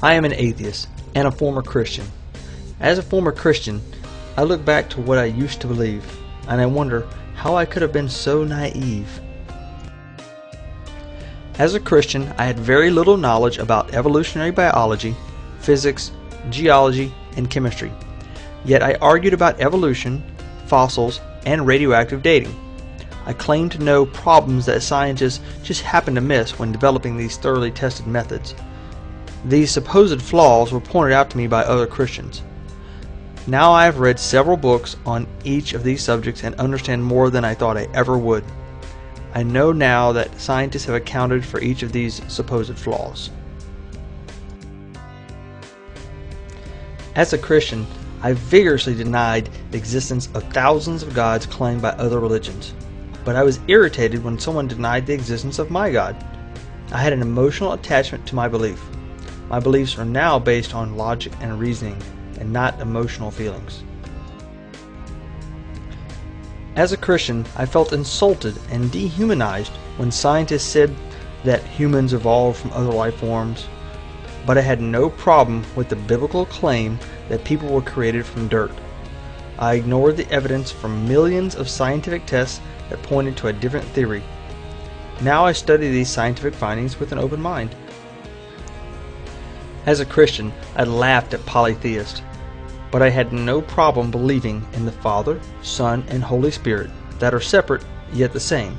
I am an atheist and a former Christian. As a former Christian, I look back to what I used to believe, and I wonder how I could have been so naive. As a Christian, I had very little knowledge about evolutionary biology, physics, geology, and chemistry. Yet I argued about evolution, fossils, and radioactive dating. I claimed to know problems that scientists just happened to miss when developing these thoroughly tested methods. These supposed flaws were pointed out to me by other Christians. Now I have read several books on each of these subjects and understand more than I thought I ever would. I know now that scientists have accounted for each of these supposed flaws. As a Christian, I vigorously denied the existence of thousands of gods claimed by other religions, but I was irritated when someone denied the existence of my God. I had an emotional attachment to my belief. My beliefs are now based on logic and reasoning, and not emotional feelings. As a Christian, I felt insulted and dehumanized when scientists said that humans evolved from other life forms, but I had no problem with the biblical claim that people were created from dirt. I ignored the evidence from millions of scientific tests that pointed to a different theory. Now I study these scientific findings with an open mind. As a Christian, I laughed at polytheists, but I had no problem believing in the Father, Son, and Holy Spirit that are separate yet the same.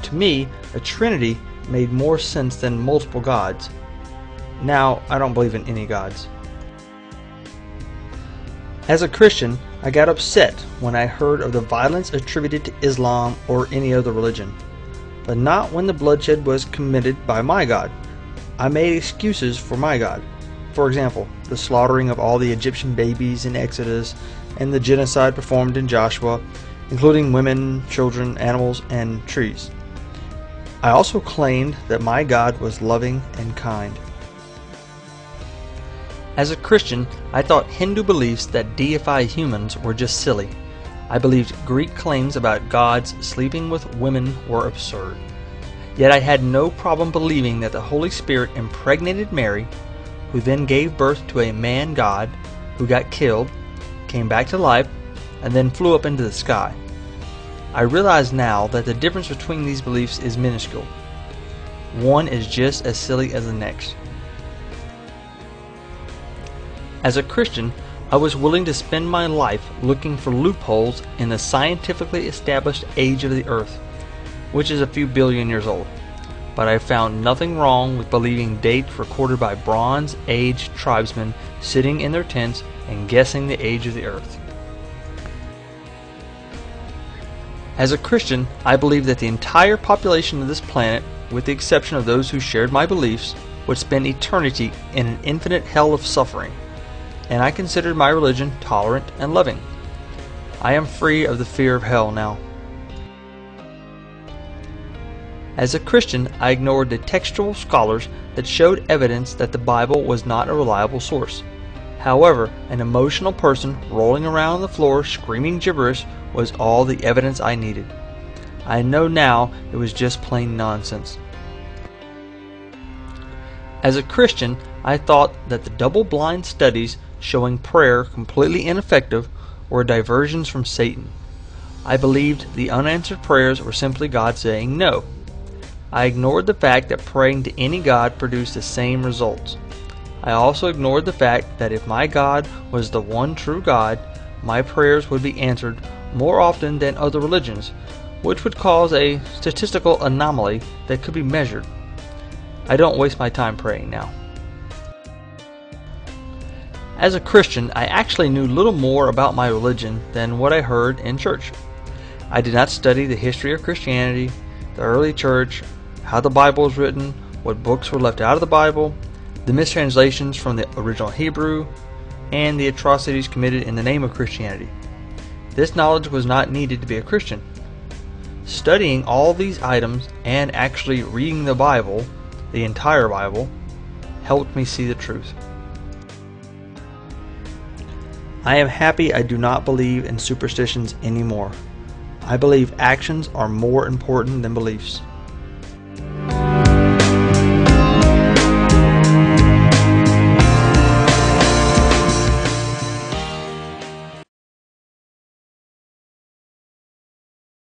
To me, a Trinity made more sense than multiple gods. Now, I don't believe in any gods. As a Christian, I got upset when I heard of the violence attributed to Islam or any other religion, but not when the bloodshed was committed by my God. I made excuses for my God. For example, the slaughtering of all the Egyptian babies in Exodus and the genocide performed in Joshua, including women, children, animals, and trees. I also claimed that my God was loving and kind. As a Christian, I thought Hindu beliefs that deify humans were just silly. I believed Greek claims about gods sleeping with women were absurd. Yet I had no problem believing that the Holy Spirit impregnated Mary, who then gave birth to a man God, who got killed, came back to life, and then flew up into the sky. I realize now that the difference between these beliefs is minuscule. One is just as silly as the next. As a Christian, I was willing to spend my life looking for loopholes in the scientifically established age of the earth, which is a few billion years old. But I found nothing wrong with believing dates recorded by Bronze Age tribesmen sitting in their tents and guessing the age of the earth. As a Christian, I believe that the entire population of this planet, with the exception of those who shared my beliefs, would spend eternity in an infinite hell of suffering, and I considered my religion tolerant and loving. I am free of the fear of hell now. As a Christian, I ignored the textual scholars that showed evidence that the Bible was not a reliable source. However, an emotional person rolling around on the floor screaming gibberish was all the evidence I needed. I know now it was just plain nonsense. As a Christian, I thought that the double-blind studies showing prayer completely ineffective were diversions from Satan. I believed the unanswered prayers were simply God saying no. I ignored the fact that praying to any God produced the same results. I also ignored the fact that if my God was the one true God, my prayers would be answered more often than other religions, which would cause a statistical anomaly that could be measured. I don't waste my time praying now. As a Christian, I actually knew little more about my religion than what I heard in church. I did not study the history of Christianity, the early church, how the Bible was written, what books were left out of the Bible, the mistranslations from the original Hebrew, and the atrocities committed in the name of Christianity. This knowledge was not needed to be a Christian. Studying all these items and actually reading the Bible, the entire Bible, helped me see the truth. I am happy I do not believe in superstitions anymore. I believe actions are more important than beliefs.